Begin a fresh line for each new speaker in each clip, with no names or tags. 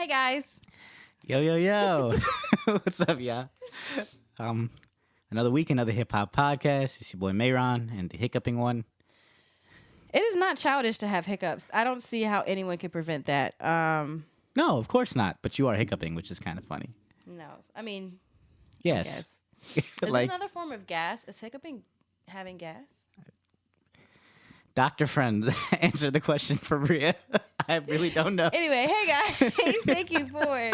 Hey guys.
Yo, yo, yo. What's up, y'all? Another week, another hip hop podcast. It's your boy Mayron and the hiccuping one.
It is not childish to have hiccups. I don't see how anyone could prevent that.
No, of course not. But you are hiccuping, which is kind of funny.
No. I mean,
Yes.
is it another form of gas? Is hiccuping having gas?
Dr. Friends, answer the question for Bria. I really don't know.
Anyway, hey guys. Thank you for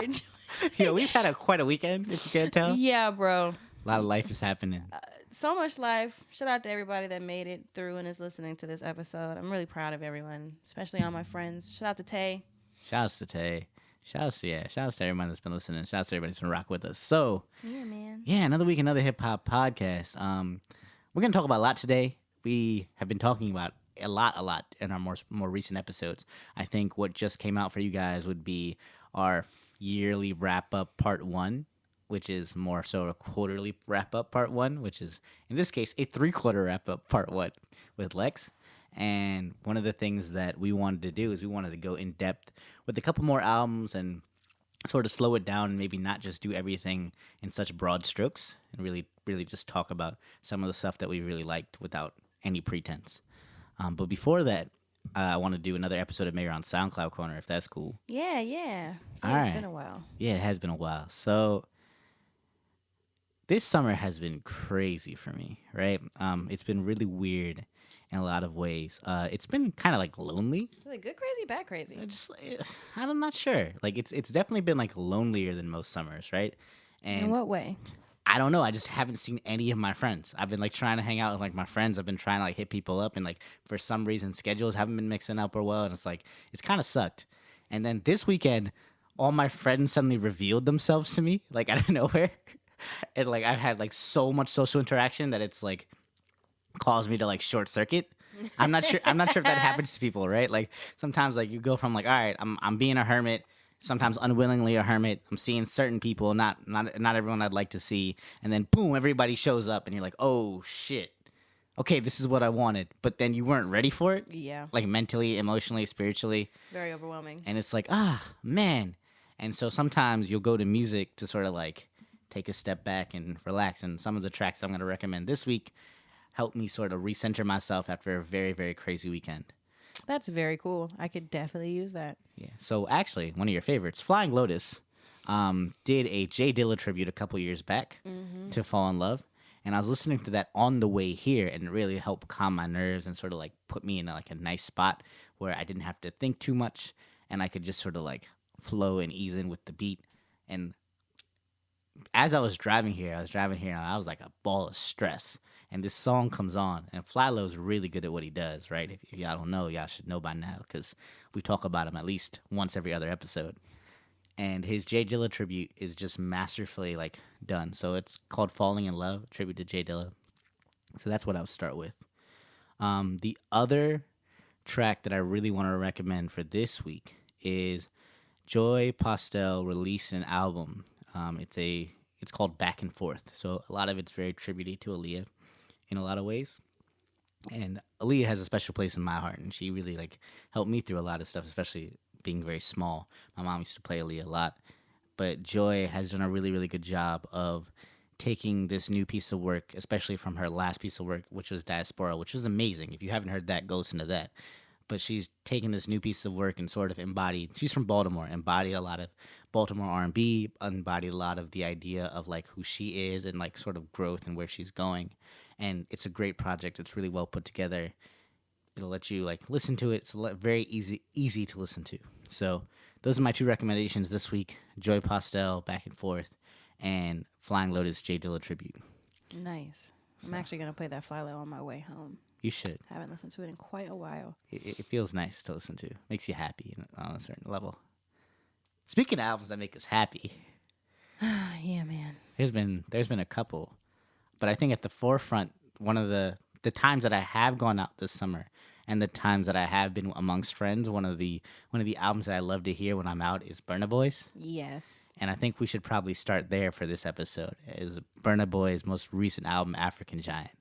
Yo, we've had quite a weekend, if you can't tell.
Yeah, bro.
A lot of life is happening.
So much life. Shout out to everybody that made it through and is listening to this episode. I'm really proud of everyone, especially all my friends. Shout out to Tay.
Shouts to Tay. Shouts to everyone that's been listening. Shouts to everybody that's been rocking with us. So,
Yeah, man.
yeah, another week, another hip hop podcast. We're going to talk about a lot today. We have been talking about a lot in our more recent episodes. I think what just came out for you guys would be our yearly wrap-up part 1, which is more so a quarterly wrap-up part 1, which is, in this case, a 3-quarter wrap-up part 1 with Lex. And one of the things that we wanted to do is we wanted to go in depth with a couple more albums and sort of slow it down and maybe not just do everything in such broad strokes and really just talk about some of the stuff that we really liked without any pretense. But before that, I want to do another episode of Mayor on SoundCloud Corner, if that's cool.
Yeah.
All right.
It's been a while.
Yeah, it has been a while. So this summer has been crazy for me, right? It's been really weird in a lot of ways. It's been kind of like lonely.
Is it good crazy, bad crazy?
I'm not sure. Like it's definitely been like lonelier than most summers, right? And
In what way?
I don't know. I just haven't seen any of my friends. I've been like trying to hang out with like my friends. I've been trying to like hit people up, and like for some reason schedules haven't been mixing up or well, and it's kind of sucked. And then this weekend, all my friends suddenly revealed themselves to me like out of nowhere, and like I've had like so much social interaction that it's like caused me to like short circuit. I'm not sure if that happens to people, right? Like sometimes like you go from like, all right, I'm being a hermit. Sometimes unwillingly a hermit. I'm seeing certain people, not everyone I'd like to see, and then boom, everybody shows up, and you're like, oh shit, okay, this is what I wanted, but then you weren't ready for it.
Yeah.
Like mentally, emotionally, spiritually.
Very overwhelming.
And it's like, man. And so sometimes you'll go to music to sort of like take a step back and relax. And some of the tracks I'm going to recommend this week help me sort of recenter myself after a very, very crazy weekend.
That's very cool. I could definitely use that.
Yeah. So actually, one of your favorites, Flying Lotus, did a Jay Dilla tribute a couple years back to Fall in Love. And I was listening to that on the way here, and it really helped calm my nerves and sort of like put me in like a nice spot where I didn't have to think too much, and I could just sort of like flow and ease in with the beat. And as I was driving here, and I was like a ball of stress. And this song comes on, and Flylo's really good at what he does, right? If y'all don't know, y'all should know by now, because we talk about him at least once every other episode. And his Jay Dilla tribute is just masterfully like done. So it's called Falling in Love, tribute to Jay Dilla. So that's what I'll start with. The other track that I really want to recommend for this week is Joy Postel released an album. It's called Back and Forth. So a lot of it's very tributey to Aaliyah in a lot of ways. And Aaliyah has a special place in my heart, and she really like helped me through a lot of stuff, especially being very small. My mom used to play Aaliyah a lot. But Joy has done a really, really good job of taking this new piece of work, especially from her last piece of work, which was Diaspora, which was amazing. If you haven't heard that, go listen to that. But she's taken this new piece of work and sort of embodied, she's from Baltimore, embodied a lot of Baltimore R&B, embodied a lot of the idea of like who she is and like sort of growth and where she's going. And it's a great project. It's really well put together. It'll let you like listen to it. It's very easy to listen to. So those are my 2 recommendations this week: Joy Postel, Back and Forth, and Flying Lotus, Jay Dilla tribute.
Nice. I'm actually going to play that Flylo on my way home.
You should.
I haven't listened to it in quite a while.
It feels nice to listen to. Makes you happy on a certain level. Speaking of albums that make us happy,
Yeah, man.
there's been a couple, but I think at the forefront, one of the times that I have gone out this summer and the times that I have been amongst friends, one of the albums that I love to hear when I'm out is Burna Boy's.
Yes.
And I think we should probably start there for this episode. Is Burna Boy's most recent album, African Giant.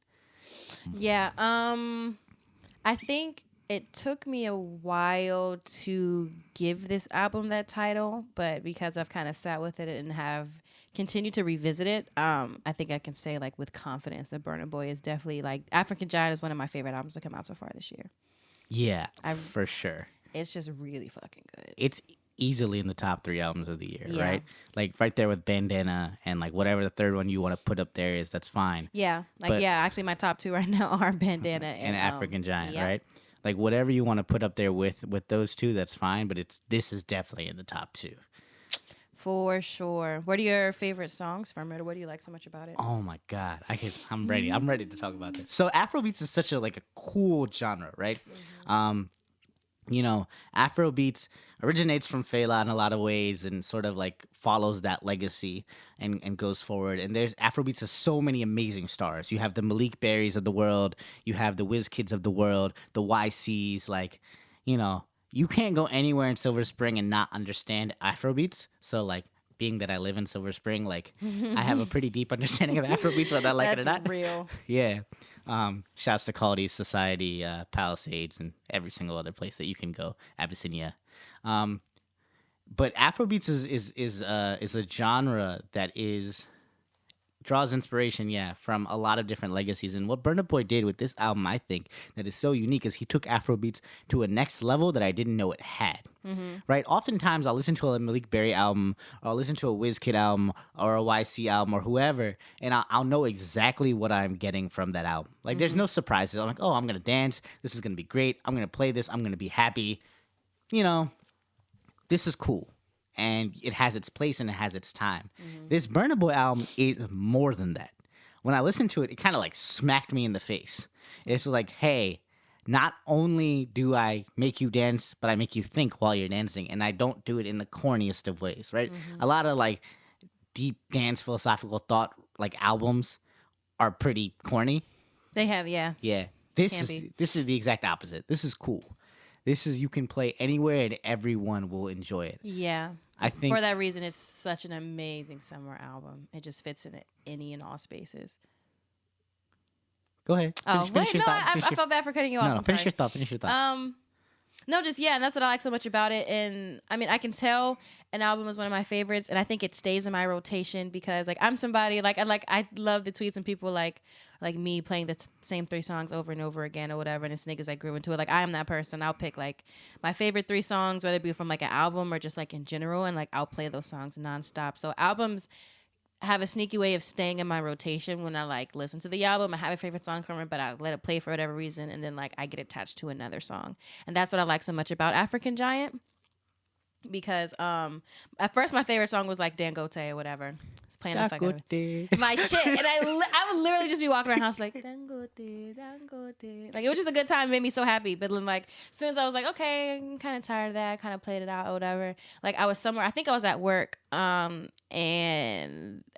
Yeah. I think It took me a while to give this album that title, but because I've kind of sat with it and have continued to revisit it, I think I can say like with confidence that Burna Boy is definitely like African Giant is one of my favorite albums to come out so far this year.
Yeah, for sure.
It's just really fucking good.
It's easily in the top 3 albums of the year,
Yeah.
right? Like right there with Bandana and like whatever the third one you want to put up there is, that's fine.
Yeah, like
But-
actually my top 2 right now are Bandana
And African Giant,
yeah.
right? Like whatever you want to put up there with those two, that's fine. But this is definitely in the top 2.
For sure. What are your favorite songs from it, or what do you like so much about it?
Oh my god, I'm ready. I'm ready to talk about this. So Afrobeats is such a cool genre, right? You know, Afrobeats originates from Fela in a lot of ways and sort of like follows that legacy and goes forward. And there's Afrobeats has so many amazing stars. You have the Malik Berries of the world, you have the Wiz Kids of the world, the YCs, like, you know, you can't go anywhere in Silver Spring and not understand Afrobeats. So like being that I live in Silver Spring, like I have a pretty deep understanding of Afrobeats, whether I like it or not.
That's real.
Yeah. Shouts to Quality Society, Palisades, and every single other place that you can go, Abyssinia. But Afrobeats is a genre that draws inspiration, from a lot of different legacies. And what Burna Boy did with this album, I think, that is so unique is he took Afrobeats to a next level that I didn't know it had. Right? Oftentimes, I'll listen to a Malik Berry album, or I'll listen to a Wizkid album, or a YC album, or whoever, and I'll know exactly what I'm getting from that album. Like, there's no surprises. I'm like, oh, I'm going to dance. This is going to be great. I'm going to play this. I'm going to be happy. You know, this is cool. And it has its place and it has its time. This Burna Boy album is more than that. When I listened to it, it kind of like smacked me in the face. It's like, hey, not only do I make you dance, but I make you think while you're dancing. And I don't do it in the corniest of ways, right? A lot of like deep dance philosophical thought like albums are pretty corny.
They have, yeah.
Yeah. This is the exact opposite. This is cool. This is, you can play anywhere and everyone will enjoy it.
Yeah.
I think
for that reason, it's such an amazing summer album. It just fits in any and all spaces.
Go ahead. Finish your thought.
I felt bad for cutting you off.
No, finish your thought. Finish your thought.
No, just and that's what I like so much about it. And I mean, I can tell an album is one of my favorites, and I think it stays in my rotation because like I'm somebody I love the tweets when people like me playing the same 3 songs over and over again or whatever, and it's niggas that grew into it. Like I am that person. I'll pick like my favorite 3 songs, whether it be from like an album or just like in general, and like I'll play those songs nonstop. So albums have a sneaky way of staying in my rotation when I like listen to the album. I have a favorite song from it, but I let it play for whatever reason, and then like I get attached to another song, and that's what I like so much about African Giant. Because at first my favorite song was like Dangote or whatever. It's playing the fuck out of it. My shit, and I would literally just be walking around the house like Dangote, Dangote. Like it was just a good time. It made me so happy. But then like as soon as I was like, okay, I'm kind of tired of that. I kind of played it out or whatever. Like I was somewhere. I think I was at work. And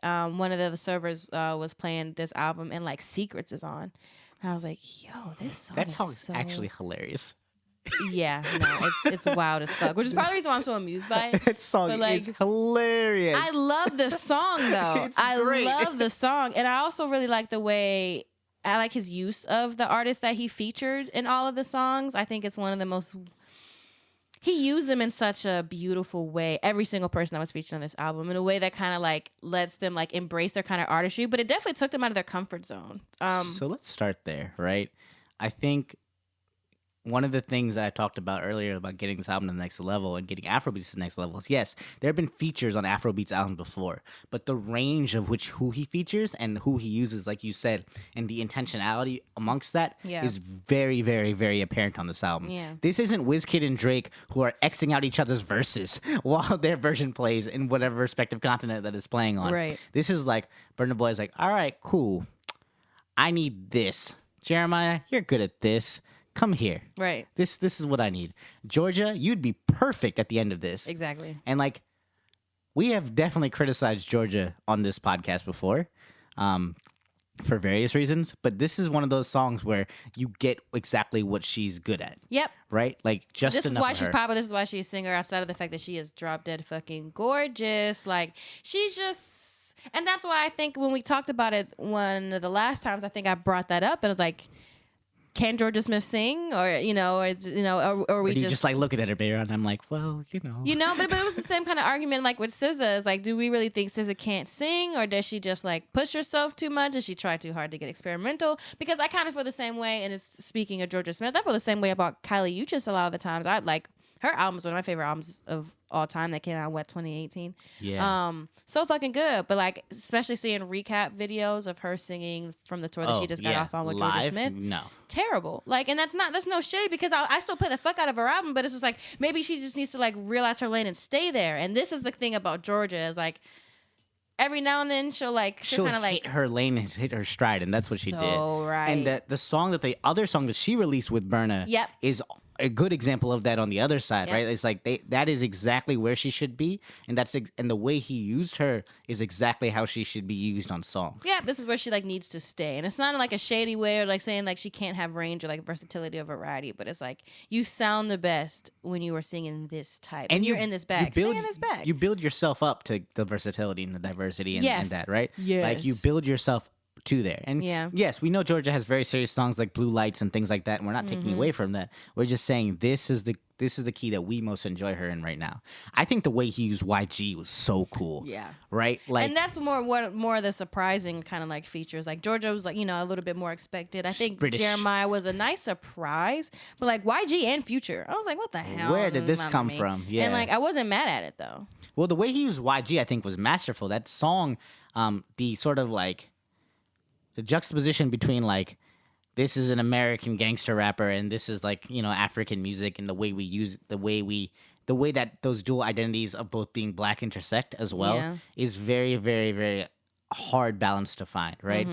one of the servers was playing this album, and like Secrets is on. And I was like, yo, this song.
That song
is
is actually hilarious.
Yeah, no, it's wild as fuck. Which is part of the reason why I'm so amused by it.
That song is hilarious.
I love the song though. I love the song, and I also really like the way I like his use of the artists that he featured in all of the songs. I think it's one of the most. He used them in such a beautiful way. Every single person that was featured on this album in a way that kind of like lets them like embrace their kind of artistry, but it definitely took them out of their comfort zone.
So let's start there, right? I think one of the things that I talked about earlier about getting this album to the next level and getting Afrobeats to the next level is, yes, there have been features on Afrobeats albums before, but the range of who he features and who he uses, like you said, and the intentionality amongst that is very, very, very apparent on this album.
Yeah.
This isn't Wizkid and Drake who are Xing out each other's verses while their version plays in whatever respective continent that it's playing on.
Right.
This is like, Burna Boy is like, all right, cool. I need this. Jeremiah, you're good at this. Come here.
Right.
This is what I need. Georgia, you'd be perfect at the end of this.
Exactly.
And like, we have definitely criticized Georgia on this podcast before, for various reasons. But this is one of those songs where you get exactly what she's good at.
Yep.
Right? Like just
this is
enough
why
of
she's
her.
popular. This is why she's a singer. Outside of the fact that she is drop dead fucking gorgeous. Like she's just, and that's why I think when we talked about it one of the last times, I think I brought that up and I was like, can Georgia Smith sing, or or we
Or do you
just
just like looking at her, Bear, and I'm like, well,
but it was the same kind of argument like with SZA. It's like, do we really think SZA can't sing, or does she just like push herself too much? Does she try too hard to get experimental? Because I kind of feel the same way. And it's, speaking of Georgia Smith, I feel the same way about Kylie Uchis a lot of the times. I like her album is one of my favorite albums of all time that came out in 2018.
Yeah.
So fucking good. But like, especially seeing recap videos of her singing from the tour that she just got off on with
live?
Georgia Smith.
No.
Terrible. Like, and that's no shade, because I still play the fuck out of her album, but it's just like, maybe she just needs to like realize her lane and stay there. And this is the thing about Georgia, is like, every now and then she'll kind of like
hit her lane and hit her stride, and that's what she did.
Right.
And the other song that she released with Burna
Yep.
is a good example of that on the other side,
Yep.
right? It's like that is exactly where she should be, and the way he used her is exactly how she should be used on songs.
Yeah, this is where she like needs to stay. And it's not in like a shady way or like saying like she can't have range or like versatility or variety, but it's like, you sound the best when you are singing this type. And you're in this bag. Stay in this bag.
You build yourself up to the versatility and the diversity and that, right?
Yes.
Like you build yourself to there. And yes, we know Georgia has very serious songs like Blue Lights and things like that, and we're not taking away from that. We're just saying this is the key that we most enjoy her in right now. I think the way he used YG was so cool.
Yeah.
Right? Like,
and that's more of the surprising kind of like features. Like Georgia was like, a little bit more expected. I think
British.
Jeremiah was a nice surprise, but like YG and Future, I was like, what the hell?
Where did this come from? Yeah.
And like, I wasn't mad at it though.
Well, the way he used YG, I think, was masterful. That song, the sort of like the juxtaposition between like, this is an American gangster rapper and this is like, African music, and the way we use the way that those dual identities of both being black intersect as well is very, very, very hard balance to find, right?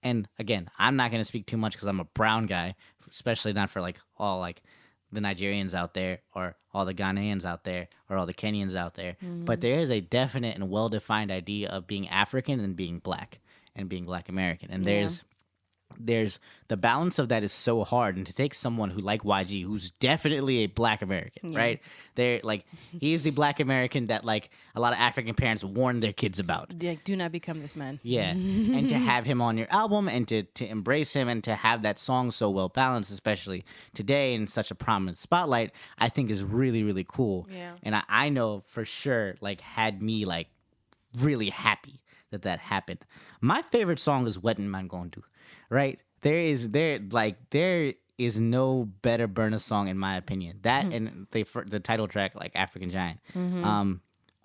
And again, I'm not going to speak too much because I'm a brown guy, especially not for like all like the Nigerians out there or all the Ghanaians out there or all the Kenyans out there. But there is a definite and well-defined idea of being African and being black and being Black American. And there's the balance of that is so hard. And to take someone who like YG, who's definitely a Black American, right? They're like, he's the Black American that like a lot of African parents warn their kids about.
Like, do not become this man.
Yeah. And to have him on your album and to embrace him and to have that song so well balanced, especially today in such a prominent spotlight, I think is really, really cool.
Yeah.
And I know for sure, like, had me like really happy that happened. My favorite song is Wetin Man Gon Do, right? There is no better Burna song in my opinion. That and the title track, like African Giant,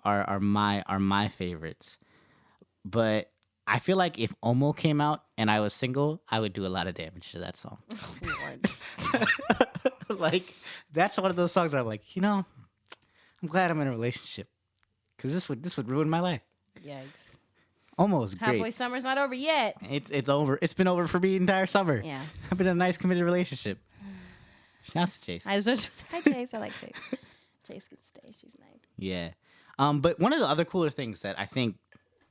are my favorites. But I feel like if Omo came out and I was single, I would do a lot of damage to that song.
Oh,
Like, that's one of those songs where I'm like, I'm glad I'm in a relationship, because this would ruin my life.
Yikes.
Almost great.
Halfway summer's not over yet.
It's over. It's been over for me the entire summer.
Yeah.
I've been in a nice committed relationship. Shouts to Chase.
Hi Chase. I like Chase. Chase can stay. She's nice.
Yeah. But one of the other cooler things that I think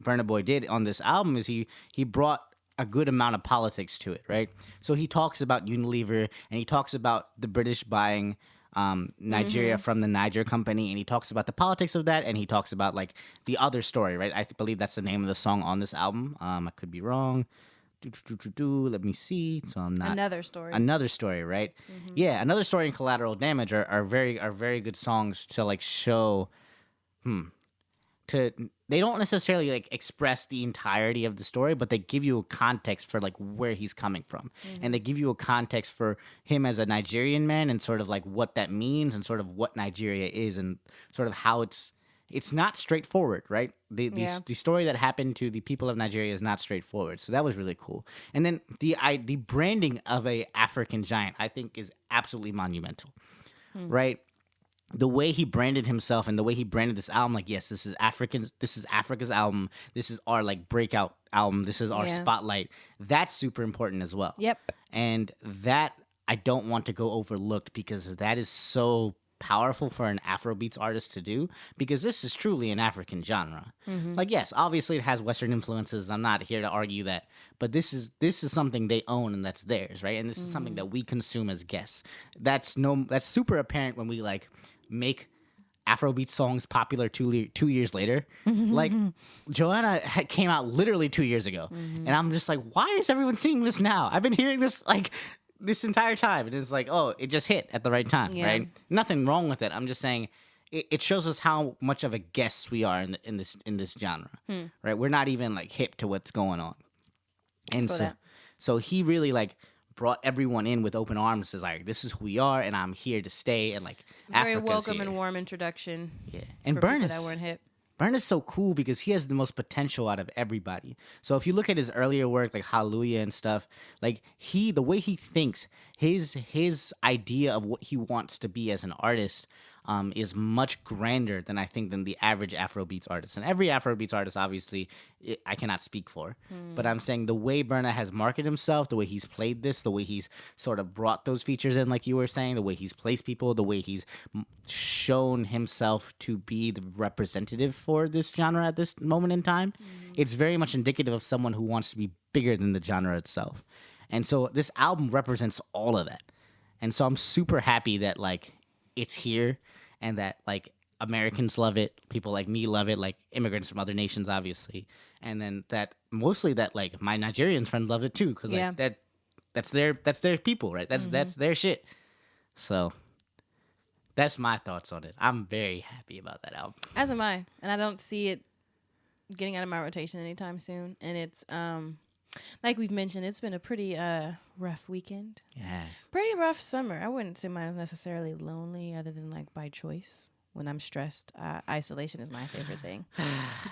Burna Boy did on this album is he brought a good amount of politics to it, right? So he talks about Unilever and he talks about the British buying Nigeria from the Niger company, and he talks about the politics of that, and he talks about like the other story, right? I believe that's the name of the song on this album. I could be wrong. Let me see. So I'm not
Another Story,
right? Yeah, Another Story and Collateral Damage are very good songs to like show. They don't necessarily like express the entirety of the story, but they give you a context for like where he's coming from, and they give you a context for him as a Nigerian man and sort of like what that means and sort of what Nigeria is and sort of how it's not straightforward, right? The story that happened to the people of Nigeria is not straightforward, so that was really cool. And then the branding of a African giant, I think, is absolutely monumental, right? The way he branded himself and the way he branded this album, like, yes, this is Africa's album. This is our like breakout album. This is our spotlight. That's super important as well.
Yep.
And that I don't want to go overlooked, because that is so powerful for an Afrobeats artist to do, because this is truly an African genre. Like, yes, obviously it has Western influences. I'm not here to argue that, but this is something they own and that's theirs, right? And this is something that we consume as guests. That's super apparent when we like make Afrobeat songs popular 2 years later. Like, Joanna came out literally 2 years ago, and I'm just like, why is everyone singing this now? I've been hearing this like this entire time. And it's like, oh, it just hit at the right time,
Yeah.
right? Nothing wrong with it. I'm just saying it shows us how much of a guest we are in this genre, right? We're not even like hip to what's going on. And
Feel that.
so he really like brought everyone in with open arms. Is like, this is who we are, and I'm here to stay. And like,
Very
Africa's
welcome
here.
and warm introduction.
Yeah, and
for
Burn
people
is
that weren't hip.
Burn is so cool because he has the most potential out of everybody. So if you look at his earlier work, like Hallelujah and stuff, like the way he thinks, his idea of what he wants to be as an artist, is much grander than I think than the average Afrobeats artist. And every Afrobeats artist, obviously, I cannot speak for. But I'm saying the way Burna has marketed himself, the way he's played this, the way he's sort of brought those features in, like you were saying, the way he's placed people, the way he's shown himself to be the representative for this genre at this moment in time, it's very much indicative of someone who wants to be bigger than the genre itself. And so this album represents all of that. And so I'm super happy that like it's here and that like Americans love it, people like me love it, like immigrants from other nations obviously. And then that mostly that like my Nigerian friends love it too cuz like that's their people, right? That's their shit. So that's my thoughts on it. I'm very happy about that album.
As am I, and I don't see it getting out of my rotation anytime soon. And it's like we've mentioned, it's been a pretty rough weekend.
It has.
Pretty rough summer. I wouldn't say mine is necessarily lonely, other than like by choice. When I'm stressed, isolation is my favorite thing.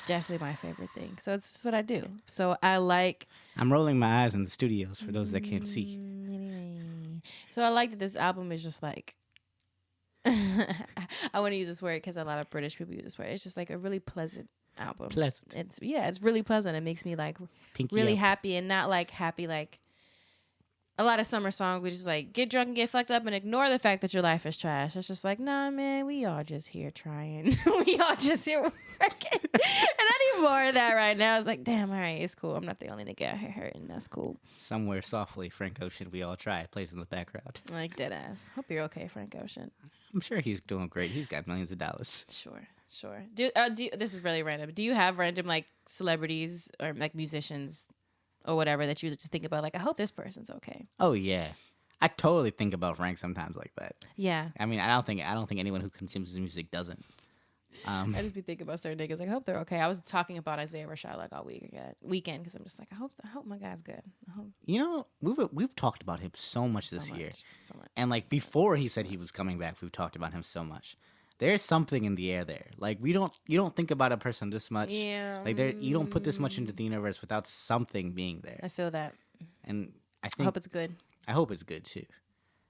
Definitely my favorite thing. So it's just what I do. So I like.
I'm rolling my eyes in the studios for those that can't see.
Anyway. So I like that this album is just like. I want to use this word because a lot of British people use this word. It's just like a really pleasant album.
Pleasant.
It's really pleasant. It makes me like
Pinky
really
up.
happy and not like happy like a lot of summer songs we just like get drunk and get fucked up and ignore the fact that your life is trash. It's just like, nah, man, we all just here trying. We all just here working. And I need more of that right now. It's like, damn, all right, it's cool. I'm not the only nigga out here hurting. That's cool.
Somewhere softly, Frank Ocean, we all try. Plays in the background.
Like dead ass. Hope you're okay, Frank Ocean.
I'm sure he's doing great. He's got millions of dollars.
Sure. Do this is really random. Do you have random like celebrities or like musicians or whatever that you just think about? Like, I hope this person's okay.
Oh yeah, I totally think about Frank sometimes like that.
Yeah.
I mean, I don't think anyone who consumes his music doesn't.
I just be thinking about certain niggas. Like, I hope they're okay. I was talking about Isaiah Rashad like all weekend because I'm just like, I hope my guy's good. I hope
You know, we've talked about him so much this year,
so much.
and like before he said he was coming back, we've talked about him so much. There's something in the air there. Like you don't think about a person this much.
Yeah.
Like you don't put this much into the universe without something being there.
I feel that.
And I think
I hope it's good.
I hope it's good too.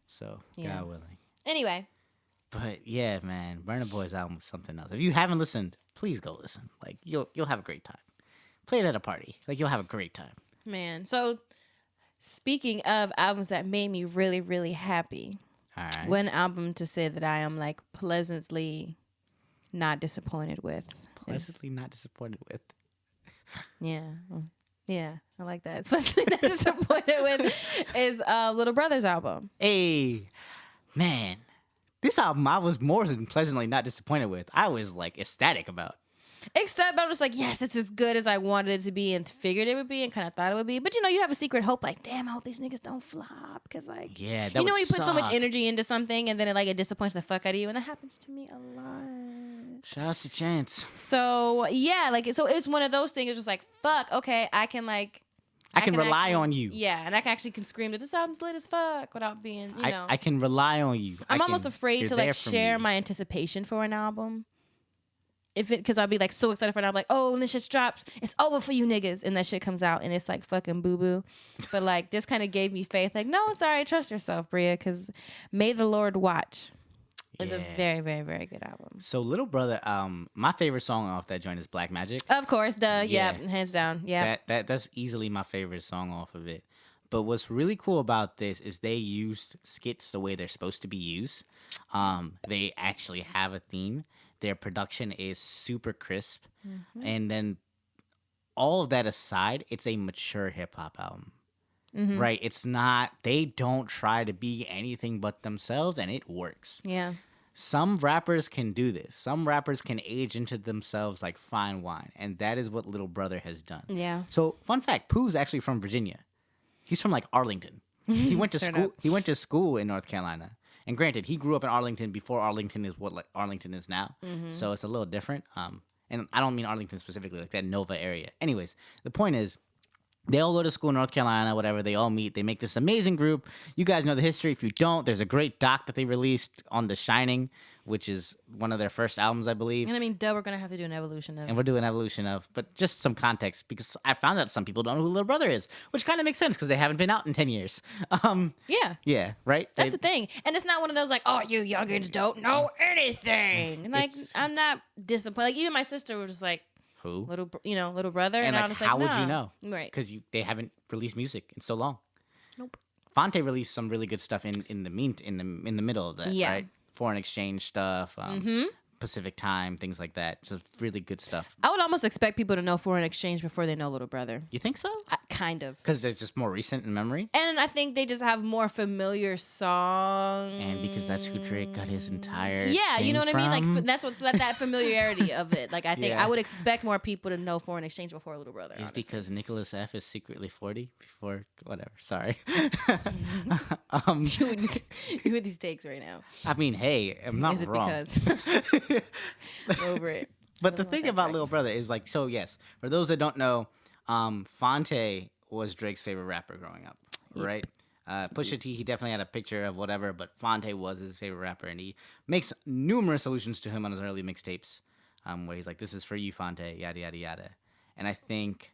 So
Yeah.
God willing.
Anyway.
But yeah, man, Burna Boy's album was something else. If you haven't listened, please go listen. Like you'll have a great time. Play it at a party. Like you'll have a great time.
Man. So speaking of albums that made me really, really happy.
All right.
One album to say that I am like pleasantly not disappointed with.
Pleasantly not disappointed with.
Yeah, I like that. Pleasantly not disappointed with is Little Brother's album.
Hey, man, this album I was more than pleasantly not disappointed with. I was like ecstatic about.
Except I was like, yes, it's as good as I wanted it to be and figured it would be and kind of thought it would be. But you know, you have a secret hope, like, damn, I hope these niggas don't flop. Because like,
Yeah, that
you know,
would
when you put so much
suck.
energy into something and then it disappoints the fuck out of you. And that happens to me a lot.
Shout out to Chance.
So yeah, so it's one of those things. It's just like, fuck, okay, I can
rely
actually-
on you.
Yeah, and I can actually scream that this album's lit as fuck without being, you know.
I can rely on you.
I'm almost
you're
afraid to
there
like
for
share
me.
my anticipation for an album. Because I'll be like so excited for it. I'm like, oh, when this shit drops, it's over for you niggas. And that shit comes out and it's like fucking boo boo. But like this kind of gave me faith. Like, no, it's all right. Trust yourself, Bria. Because May the Lord Watch is a very, very, very good album.
So Little Brother, my favorite song off that joint is Black Magic.
Of course, yeah,
Yeah.
hands down. Yeah.
That's easily my favorite song off of it. But what's really cool about this is they used skits the way they're supposed to be used. They actually have a theme. Their production is super crisp.
Mm-hmm.
And then all of that aside, it's a mature hip hop album.
Mm-hmm.
Right? It's not, they don't try to be anything but themselves, and it works.
Yeah.
Some rappers can do this. Some rappers can age into themselves like fine wine. And that is what Little Brother has done.
Yeah.
So, fun fact, Pooh's actually from Virginia. He's from like Arlington. He went to
Turn
school.
up.
He went to school in North Carolina. And granted, he grew up in Arlington before Arlington is what like Arlington is now. So it's a little different. And I don't mean Arlington specifically, like that Nova area. Anyways, the point is, they all go to school in North Carolina, whatever. They all meet. They make this amazing group. You guys know the history. If you don't, there's a great doc that they released on The Shining, which is one of their first albums, I believe.
And I mean, we're gonna have to do an evolution of.
And we're doing an evolution of, but just some context, because I found out some people don't know who Little Brother is, which kind of makes sense because they haven't been out in 10 years.
Yeah.
Yeah, right?
That's the thing. And it's not one of those like, oh, you youngins don't know anything. And like, I'm not disappointed. Like, even my sister was just like,
Who?
little brother.
And
I
like,
was
how
like,
would you
nah.
know?
Right.
Because they haven't released music in so long.
Nope.
Fonte released some really good stuff in the middle of that,
Yeah.
right? Foreign exchange stuff, Pacific time, things like that. So really good stuff.
I would almost expect people to know foreign exchange before they know Little Brother.
You think so?
Kind of.
Because it's just more recent in memory?
And I think they just have more familiar songs.
And because that's who Drake got his entire
Yeah, you know what I mean?
from.
Like, that's what's that familiarity of it. Like, I think
Yeah.
I would expect more people to know foreign exchange before Little Brother.
It's
honestly.
because Nicholas F. is secretly 40 before whatever. Sorry.
you with these takes right now.
I mean, hey, I'm not
Is it
wrong.
because over it?
But the thing about Little Brother is like, so yes, for those that don't know, Fonte was Drake's favorite rapper growing up, right? Pusha T, he definitely had a picture of whatever, but Fonte was his favorite rapper, and he makes numerous allusions to him on his early mixtapes, where he's like, "This is for you, Fonte," yada yada yada. And I think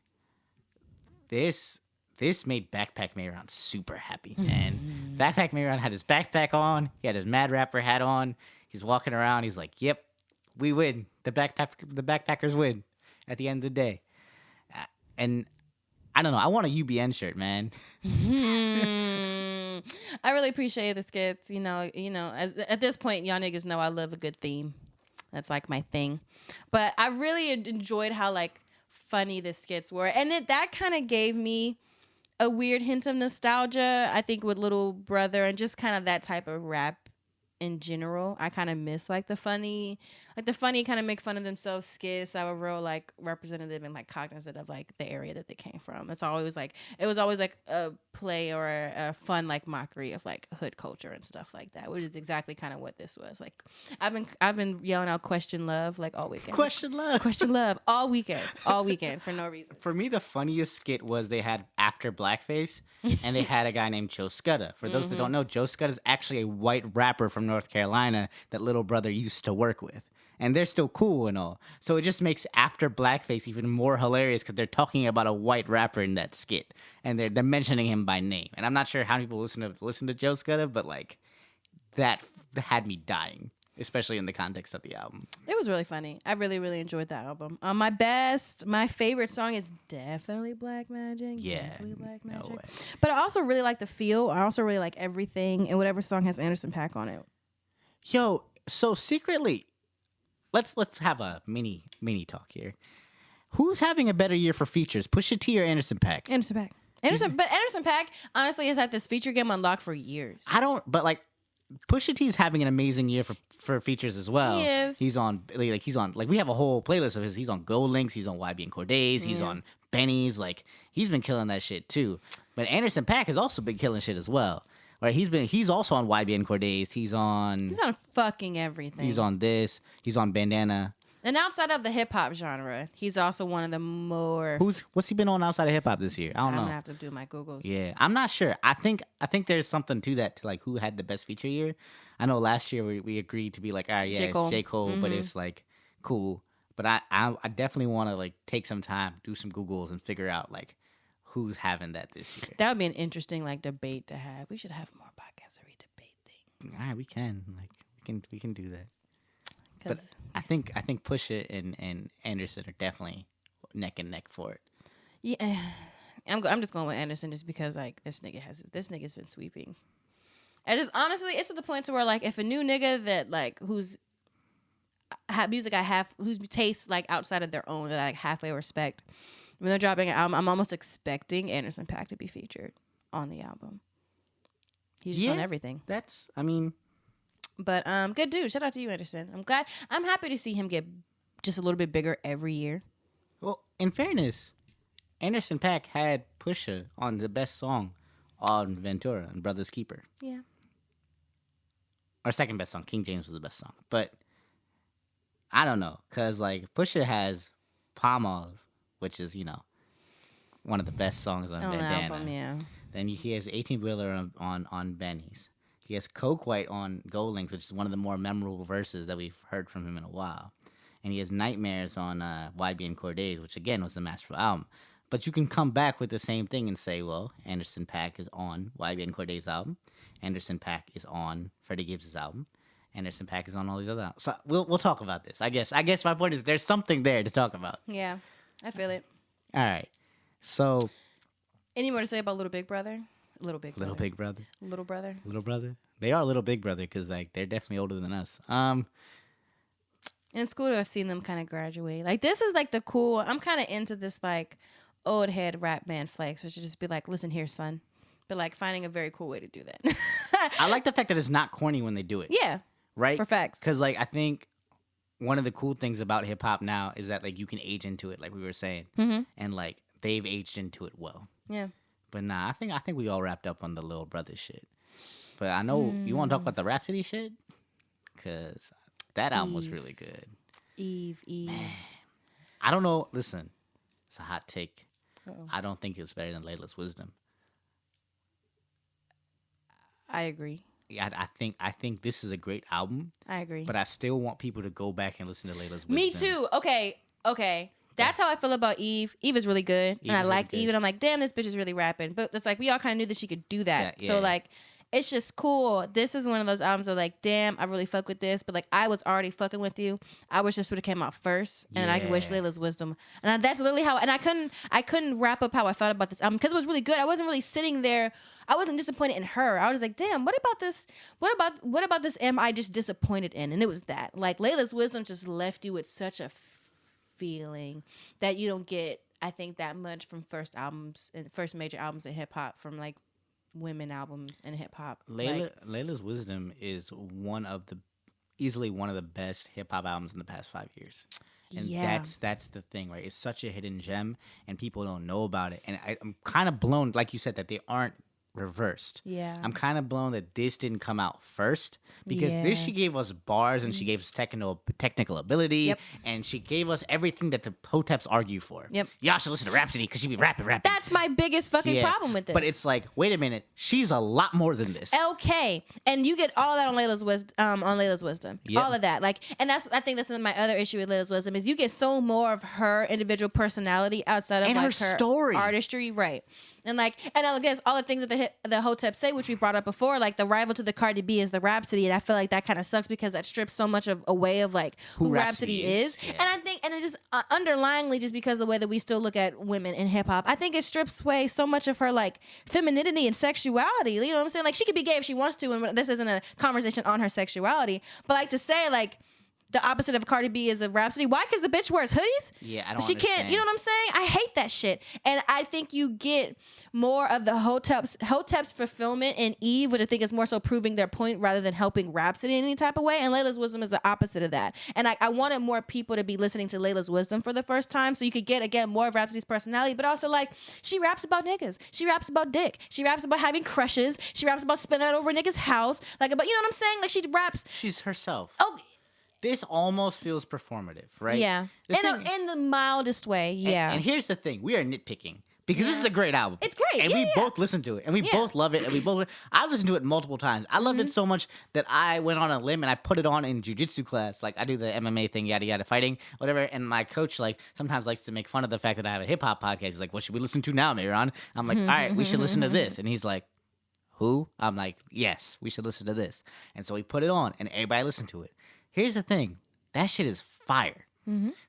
this made Backpack Mayron super happy, and Backpack Mayron had his backpack on, he had his Mad Rapper hat on, he's walking around, he's like, "Yep, we win. The backpackers win at the end of the day." And I don't know. I want a UBN shirt, man.
I really appreciate the skits. You know. At this point, y'all niggas know I love a good theme. That's like my thing. But I really enjoyed how like funny the skits were, and that kind of gave me a weird hint of nostalgia. I think with Little Brother and just kind of that type of rap in general. I kind of miss like the funny kind of make fun of themselves skits that were real like representative and like cognizant of like the area that they came from. It was always like a play or a fun like mockery of like hood culture and stuff like that, which is exactly kind of what this was. Like I've been yelling out question love like all weekend.
Question love
all weekend for no reason.
For me, the funniest skit was they had After Blackface, and they had a guy named Joe Scudda. For those that don't know, Joe Scudda is actually a white rapper from North Carolina that Little Brother used to work with. And they're still cool and all. So it just makes After Blackface even more hilarious because they're talking about a white rapper in that skit. And they're mentioning him by name. And I'm not sure how many people listen to Joe Scudda, but like that had me dying. Especially in the context of the album.
It was really funny. I really, really enjoyed that album. My favorite song is definitely Black Magic.
Yeah,
Definitely Black
no
Magic.
way.
But I also really like the feel. I also really like everything. And whatever song has Anderson .Paak on it.
Yo, so secretly, let's have a mini talk here. Who's having a better year for features, Pusha T or Anderson .Paak?
Anderson .Paak. Anderson .Paak honestly has had this feature game unlocked for years.
But like Pusha T's having an amazing year for features as well.
He is.
He's on we have a whole playlist of his. He's on Gold Links, he's on YB and Cordays, he's on Benny's, like he's been killing that shit too. But Anderson .Paak has also been killing shit as well. Right? He's also on YB and Cordays, he's on
fucking everything.
He's on this, he's on Bandana.
And outside of the hip hop genre, he's also one of the more.
What's he been on outside of hip hop this year? I don't know.
I'm gonna have to do my Googles.
Yeah, I'm not sure. I think there's something to that, to like who had the best feature year. I know last year we agreed to be like, all right, yeah, it's J. Cole, but it's like cool. But I definitely want to like take some time, do some Googles, and figure out like who's having that this year.
That would be an interesting like debate to have. We should have more podcasts where we debate things.
All right, we can we can do that. But I think Pusha and Anderson are definitely neck and neck for it.
Yeah, I'm just going with Anderson just because like this nigga's been sweeping. I just honestly, it's to the point to where like if a new nigga that like whose tastes like outside of their own that I like halfway respect, when they're dropping an album, I'm almost expecting Anderson .Paak to be featured on the album. He's just on everything. But good dude. Shout out to you, Anderson. I'm happy to see him get just a little bit bigger every year.
Well, in fairness, Anderson .Paak had Pusha on the best song on Ventura and Brothers Keeper.
Yeah.
Our second best song, King James was the best song. But I don't know, because, like, Pusha has Palm Olive, which is, one of the best songs on Bandana.
Album, yeah.
Then he has 18-Wheeler on Benny's. He has Coke White on Gold Links, which is one of the more memorable verses that we've heard from him in a while. And he has Nightmares on YBN Cordays, which, again, was the masterful album. But you can come back with the same thing and say, well, Anderson .Paak is on YBN Cordays' album. Anderson .Paak is on Freddie Gibbs' album. Anderson .Paak is on all these other albums. So we'll talk about this. I guess my point is there's something there to talk about.
Yeah, I feel it.
All right. So.
Any more to say about Little Big Brother? Little Big Brother.
Little Brother. They are Little Big Brother because, like, they're definitely older than us.
In school, I've seen them kind of graduate. Like, this is, like, the cool... I'm kind of into this, like, old head rap band flex, which should just be like, listen here, son. But, like, finding a very cool way to do that.
I like the fact that it's not corny when they do it.
Yeah.
Right?
For facts.
Because, like, I think one of the cool things about hip-hop now is that, like, you can age into it, like we were saying.
Mm-hmm.
And, like, they've aged into it well.
Yeah.
But, nah, I think we all wrapped up on the Little Brother shit. But I know you want to talk about the Rhapsody shit? Because that album was really good.
Eve. Man.
I don't know. Listen, it's a hot take.
Uh-oh.
I don't think it's better than Layla's Wisdom.
I agree.
Yeah, I think this is a great album.
I agree.
But I still want people to go back and listen to Layla's Wisdom.
Me too. Okay. That's how I feel about Eve. Eve is really good. And I like Eve. And I'm like, damn, this bitch is really rapping. But it's like, we all kind of knew that she could do that. Yeah. So, like, it's just cool. This is one of those albums that, like, damn, I really fuck with this. But, like, I was already fucking with you. I wish this would have came out first. And I wish Layla's Wisdom. And that's literally how, and I couldn't wrap up how I felt about this album because it was really good. I wasn't really sitting there. I wasn't disappointed in her. I was like, damn, what about this? What about this am I just disappointed in? And it was that. Like, Layla's Wisdom just left you with such a feeling that you don't get, I think, that much from first major albums in hip hop, from, like, women albums in hip hop.
Layla's Wisdom is easily one of the best hip hop albums in the past 5 years. And that's the thing, right? It's such a hidden gem and people don't know about it. And I'm kind of blown, like you said, that they aren't reversed.
Yeah.
I'm kind of blown that this didn't come out first because this she gave us bars and she gave us technical ability and she gave us everything that the Hoteps argue for.
Yep.
Y'all should listen to Rhapsody because she be rapping.
That's my biggest fucking problem with this.
But it's like, wait a minute, she's a lot more than this.
Okay, and you get all of that on Layla's Wisdom.
Yep.
All of that, like, and I think that's my other issue with Layla's Wisdom is you get so more of her individual personality outside of
and
like
her story,
artistry, right? And like, and I guess all the things that the Hotep say, which we brought up before, like the rival to the Cardi B is the Rhapsody, and I feel like that kind of sucks because that strips so much away of like who Rhapsody is. Yeah. And I think, and it just underlyingly, just because of the way that we still look at women in hip hop, I think it strips away so much of her like femininity and sexuality. You know what I'm saying? Like she could be gay if she wants to, and this isn't a conversation on her sexuality, but like to say like the opposite of Cardi B is a Rhapsody. Why? Because the bitch wears hoodies?
Yeah, I don't
She
understand.
can't, you know what I'm saying? I hate that shit. And I think you get more of the Hotep's fulfillment in Eve, which I think is more so proving their point rather than helping Rhapsody in any type of way. And Layla's Wisdom is the opposite of that. And I wanted more people to be listening to Layla's Wisdom for the first time so you could get, again, more of Rhapsody's personality, but also like she raps about niggas. She raps about dick. She raps about having crushes. She raps about spending it over a nigga's house. Like, about, you know what I'm saying? Like she raps.
She's herself.
Oh,
this almost feels performative, right?
Yeah. In the mildest way, yeah.
And here's the thing. We are nitpicking because this is a great album.
It's great,
and we both listened to it. And we both love it. And I listened to it multiple times. I loved it so much that I went on a limb and I put it on in jiu-jitsu class. Like, I do the MMA thing, yada, yada, fighting, whatever. And my coach, like, sometimes likes to make fun of the fact that I have a hip-hop podcast. He's like, what should we listen to now, Mayron? I'm like, all right, we should listen to this. And he's like, who? I'm like, yes, we should listen to this. And so we put it on and everybody listened to it. Here's the thing. That shit is fire.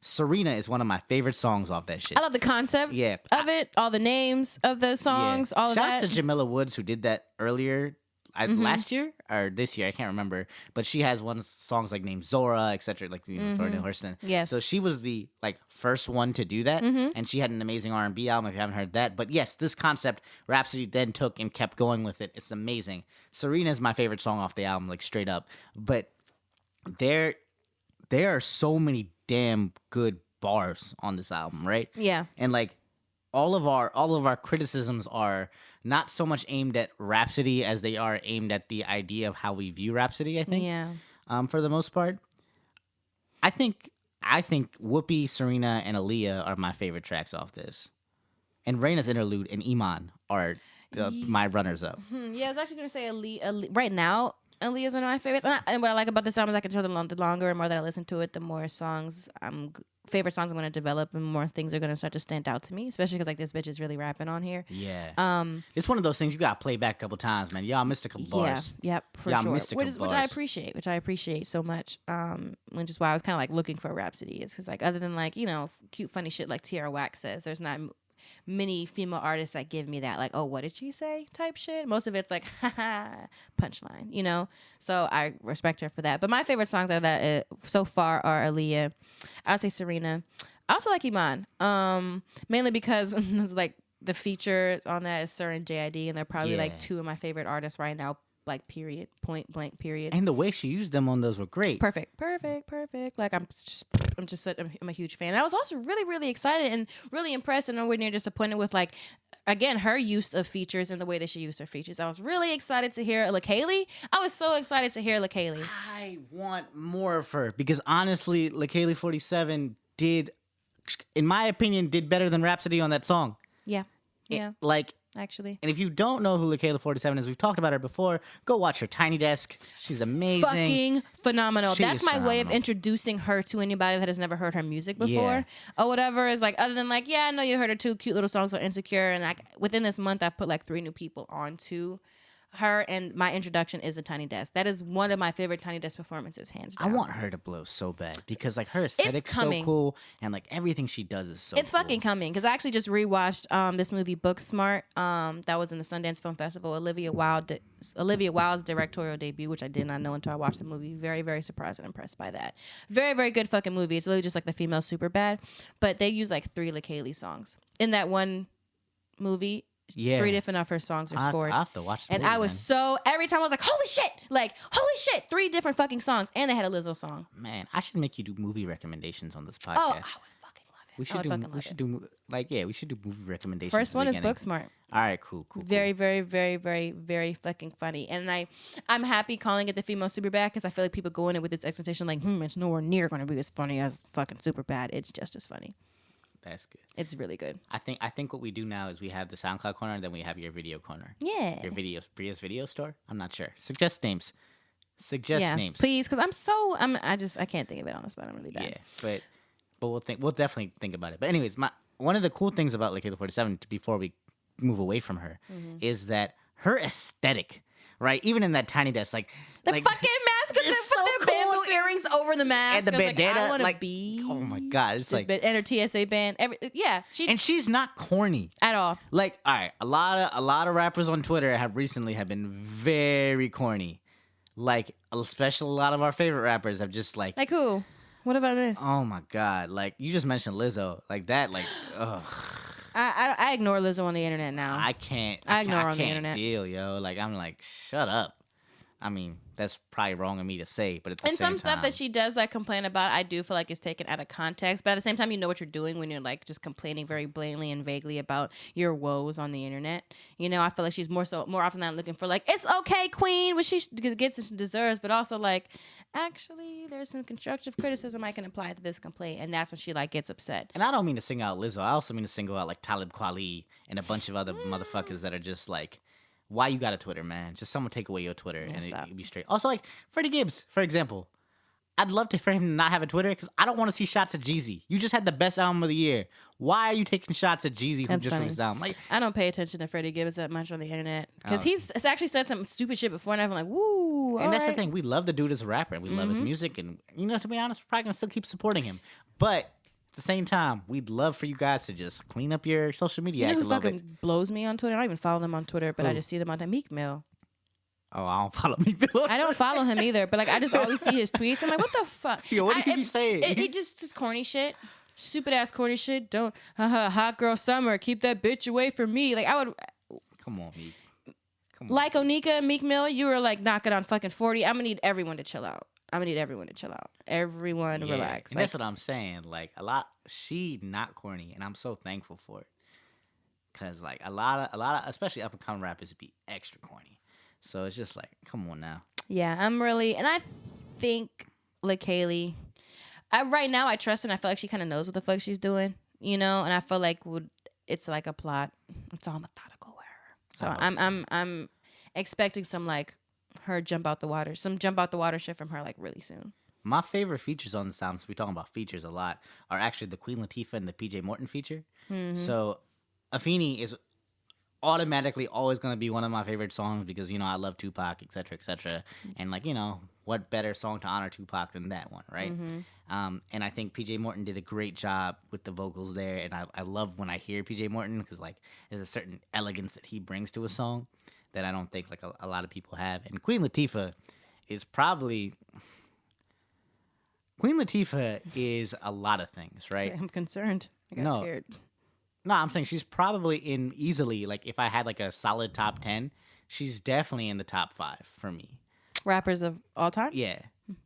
Serena is one of my favorite songs off that shit.
I love the concept of it, all the names of the songs, all of that.
Shouts to Jamila Woods who did that earlier, last year or this year, I can't remember. But she has one songs like named Zora, etc. Like Zora Neale Hurston.
Yes.
So she was the like first one to do that, and she had an amazing R&B album. If you haven't heard that, but yes, this concept Rhapsody then took and kept going with it. It's amazing. Serena is my favorite song off the album, like straight up. But there are so many damn good bars on this album, right?
Yeah.
And like all of our criticisms are not so much aimed at Rhapsody as they are aimed at the idea of how we view Rhapsody. I think,
Yeah.
for the most part, I think Whoopi, Serena, and Aaliyah are my favorite tracks off this, and Raina's interlude and Iman are my runners up.
Yeah, I was actually gonna say Aaliyah. Right now, Aaliyah is one of my favorites. And what I like about this album is I can tell the longer and more that I listen to it, the more favorite songs I'm gonna develop, and more things are gonna start to stand out to me. Especially because like this bitch is really rapping on here.
Yeah. It's one of those things you gotta play back a couple times, man. Y'all missed a couple bars.
Yeah. Yep. For
Y'all
sure.
missed a couple
Which I
bars.
appreciate. Which I appreciate so much. Which is why I was kind of like looking for Rhapsody. Is because like other than like cute funny shit like Tierra Whack says, there's not many female artists that give me that like, oh, what did she say type shit. Most of it's like punchline, so I respect her for that. But my favorite songs are that so far are Aaliyah, I would say Serena, I also like Iman, mainly because it's like the features on that is Sir and JID, and they're probably like two of my favorite artists right now, like period, point blank period.
And the way she used them on those were great.
Perfect. Like I'm a huge fan. And I was also really, really excited and really impressed and nowhere near disappointed with like, again, her use of features and the way that she used her features. I was really excited to hear LaKaylee. I was so excited to hear LaKaylee.
I want more of her because honestly, LaKaylee 47 did, in my opinion, did better than Rhapsody on that song.
Yeah. Actually.
And if you don't know who LaKayla 47 is, we've talked about her before. Go watch her Tiny Desk. She's amazing.
Fucking phenomenal. That's my way of
phenomenal.
introducing her to anybody that has never heard her music before.
Yeah.
Or whatever is like, other than like, yeah, I know you heard her two cute little songs on Insecure. And like within this month, I've put like 3 new people onto her, and my introduction is the Tiny Desk. That is one of my favorite Tiny Desk performances, hands down.
I want her to blow so bad because like her aesthetic's so cool and like everything she does is so
It's
cool.
fucking coming because I actually just rewatched this movie Booksmart that was in the Sundance Film Festival. Olivia Wilde's directorial debut, which I did not know until I watched the movie. Very, very surprised and impressed by that. Very, very good fucking movie. It's literally just like the female Superbad, but they use like 3 LaKaylee songs in that one movie.
Yeah.
3 different of her songs are scored.
I have to watch the
and
movie,
I was every time I was like, holy shit, 3 different fucking songs. And they had a Lizzo song.
Man, I should make you do movie recommendations on this podcast.
Oh, I would fucking love it.
We should do movie recommendations.
First one is Booksmart.
All right, cool.
Very, very, very, very, very fucking funny. And I'm happy calling it the female Superbad because I feel like people go in it with this expectation like, it's nowhere near going to be as funny as fucking Superbad. It's just as funny.
That's good.
It's really good.
I think what we do now is we have the SoundCloud corner and then we have your video corner.
Yeah.
Your Priya's video store? I'm not sure. Suggest names. Names.
Please, because I can't think of it on the spot. I'm really bad.
Yeah, but we'll definitely think about it. But anyways, one of the cool things about LaKayla 47 before we move away from her is that her aesthetic, right? Even in that Tiny Desk, like
the fucking mask with the bamboo earrings over the mask
and the bandana,
I wanna
like
be.
Oh my god, it's like
and her TSA band.
She's not corny
at all.
Like, all right, a lot of rappers on Twitter have been very corny. Like, especially a lot of our favorite rappers have just like
who? What have I missed?
Oh my god! Like you just mentioned Lizzo, like that, like ugh.
I ignore Lizzo on the internet now.
I can't.
I ignore her on the
can't
internet.
Deal, yo. Like I'm like, shut up. I mean, that's probably wrong of me to say, but it's
some stuff that she does like complain about, I do feel like is taken out of context. But at the same time, you know what you're doing when you're like just complaining very blatantly and vaguely about your woes on the internet. I feel like she's more often than not looking for like, it's okay, queen, which she gets and she deserves, but also like, actually, there's some constructive criticism I can apply to this complaint, and that's when she like gets upset.
And I don't mean to single out Lizzo. I also mean to single out like Talib Kweli and a bunch of other motherfuckers that are just like, why you got a Twitter, man? Just someone take away your Twitter and it'd be straight. Also, like Freddie Gibbs, for example. I'd love for him to not have a Twitter because I don't want to see shots at Jeezy. You just had the best album of the year. Why are you taking shots at Jeezy who just released the album? Like,
I don't pay attention to Freddie Gibbs that much on the internet because he's actually said some stupid shit before, and I'm like, woo.
And that's the thing. We love the dude as a rapper, and we love his music, and to be honest, we're probably gonna still keep supporting him. But at the same time, we'd love for you guys to just clean up your social media act a little bit.
Who fucking blows me on Twitter? I don't even follow them on Twitter, but I just see them on Meek Mill.
Oh, I don't follow Meek Mill.
I don't follow him either, but like I just always see his tweets. I'm like, what the fuck?
Yo, what did he be saying?
He just corny shit. Stupid ass corny shit. Don't hot girl summer. Keep that bitch away from me. Like I would.
Come on, Meek.
Like Onika and Meek Mill, you were like knocking on fucking 40. I'm gonna need everyone to chill out. Everyone relax.
And that's what I'm saying. Like she not corny, and I'm so thankful for it. because like a lot of especially up and coming rappers be extra corny. So it's just like, come on now.
Yeah, and I think LaKaylee, right now I trust her and I feel like she kind of knows what the fuck she's doing, and I feel like it's like a plot. It's all methodical with her. So I'm expecting some like jump out the water shit from her like really soon.
My favorite features on this album, so we're talking about features a lot, are actually the Queen Latifah and the PJ Morton feature. Mm-hmm. So Afeni is automatically always going to be one of my favorite songs because, I love Tupac, et cetera, et cetera. And, like, what better song to honor Tupac than that one, right? Mm-hmm. And I think PJ Morton did a great job with the vocals there. And I love when I hear PJ Morton because, like, there's a certain elegance that he brings to a song that I don't think, like, a lot of people have. And Queen Latifah is a lot of things, right?
I'm concerned. I got scared.
No, I'm saying she's probably in easily, like, if I had, like, a solid top 10, she's definitely in the top 5 for me.
Rappers of all time?
Yeah.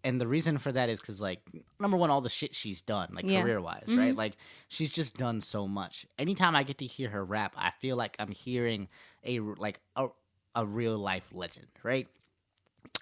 And the reason for that is because, like, number one, all the shit she's done, like, career-wise, mm-hmm. right? Like, she's just done so much. Anytime I get to hear her rap, I feel like I'm hearing a real-life legend, right?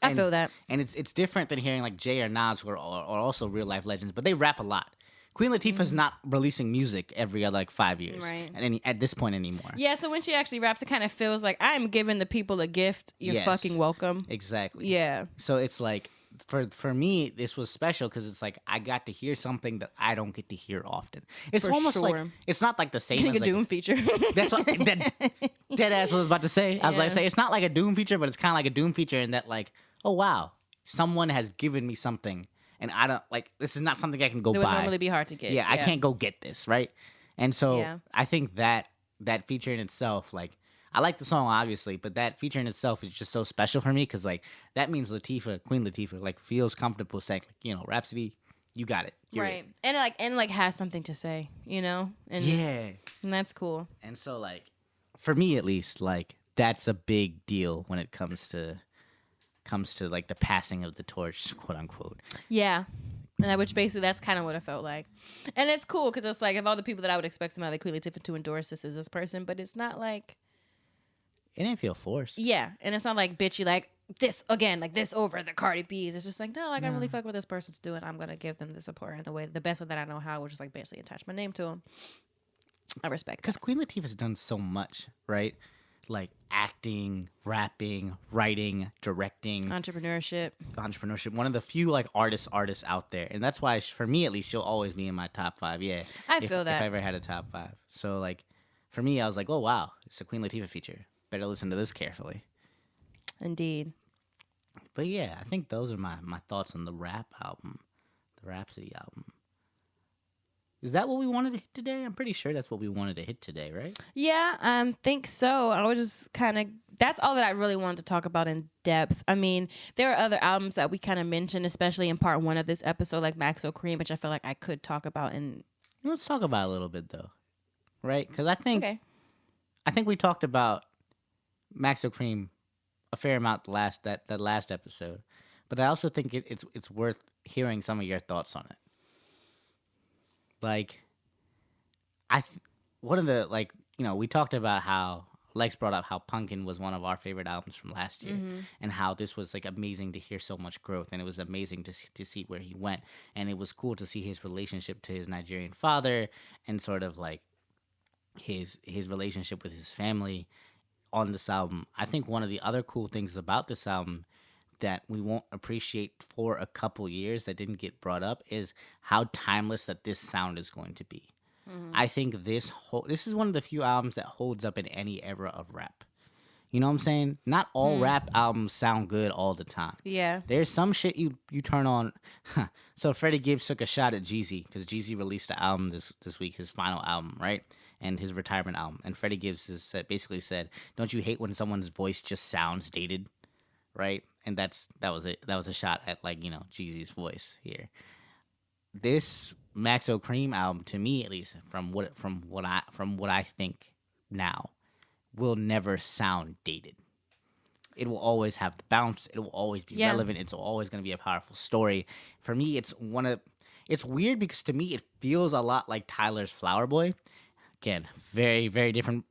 I feel that.
And it's different than hearing, like, Jay or Nas, who are also real-life legends, but they rap a lot. Queen Latifah's not releasing music every other, 5 years, right? At this point anymore.
Yeah, so when she actually raps, it kind of feels like I'm giving the people a gift. You're fucking welcome.
Exactly.
Yeah.
So it's like for me, this was special because it's like I got to hear something that I don't get to hear often. It's almost like it's not like the same
as
a
Doom feature.
That's what dead ass was about to say. I was like, it's not like a Doom feature, but it's kind of like a Doom feature in that, like, oh wow, someone has given me something. And I don't this is not something I can go buy. It would
normally be hard to get.
Yeah, I can't go get this, right? And so I think that feature in itself, like, I like the song obviously, but that feature in itself is just so special for me because, like, that means Queen Latifah, like, feels comfortable saying, like, Rhapsody, you got it,
right? It. And has something to say, and and that's cool.
And so, like, for me at least, like, that's a big deal when it comes to like the passing of the torch, quote unquote.
Yeah. And which basically that's kind of what it felt like. And it's cool because it's like of all the people that I would expect somebody like Queen Latifah to endorse, this person, but it's not like
it didn't feel forced.
Yeah. And it's not like bitchy like this again, like this over the Cardi B's. It's just like, no, like I really fuck what this person's doing. I'm gonna give them the support in the best way that I know how, which is like basically attach my name to them. I respect
because Queen Latifah's done so much, right? Like acting, rapping, writing, directing,
entrepreneurship.
One of the few like artists out there, and that's why for me at least she'll always be in my top 5. Yeah,
I feel that
if I ever had a top 5. So like for me, I was like, oh wow, it's a Queen Latifah feature. Better listen to this carefully.
Indeed.
But yeah, I think those are my thoughts on the rap album, the Rhapsody album. Is that what we wanted to hit today? I'm pretty sure that's what we wanted to hit today, right?
Yeah, I think so. I was just that's all that I really wanted to talk about in depth. I mean, there are other albums that we kind of mentioned, especially in part 1 of this episode, like Maxo Cream, which I feel like I could talk about.
Let's talk about it a little bit, though, right? Because I think we talked about Maxo Cream a fair amount that last episode, but I also think it's worth hearing some of your thoughts on it. Like, one of the, like, we talked about how Lex brought up how Punkin was one of our favorite albums from last year, mm-hmm. and how this was like amazing to hear so much growth, and it was amazing to see where he went, and it was cool to see his relationship to his Nigerian father and sort of like his relationship with his family on this album. I think one of the other cool things about this album that we won't appreciate for a couple years that didn't get brought up is how timeless that this sound is going to be. Mm-hmm. I think this is one of the few albums that holds up in any era of rap. You know what I'm saying? Not all rap albums sound good all the time.
Yeah.
There's some shit you turn on. So Freddie Gibbs took a shot at Jeezy because Jeezy released an album this week, his final album, right? And his retirement album. And Freddie Gibbs basically said, don't you hate when someone's voice just sounds dated? Right? And that was it. That was a shot at, like, Jeezy's voice here. This Maxo Cream album, to me at least, from what I think now, will never sound dated. It will always have the bounce. It will always be relevant. It's always going to be a powerful story. For me, it's weird because to me it feels a lot like Tyler's Flower Boy. Again, very, very different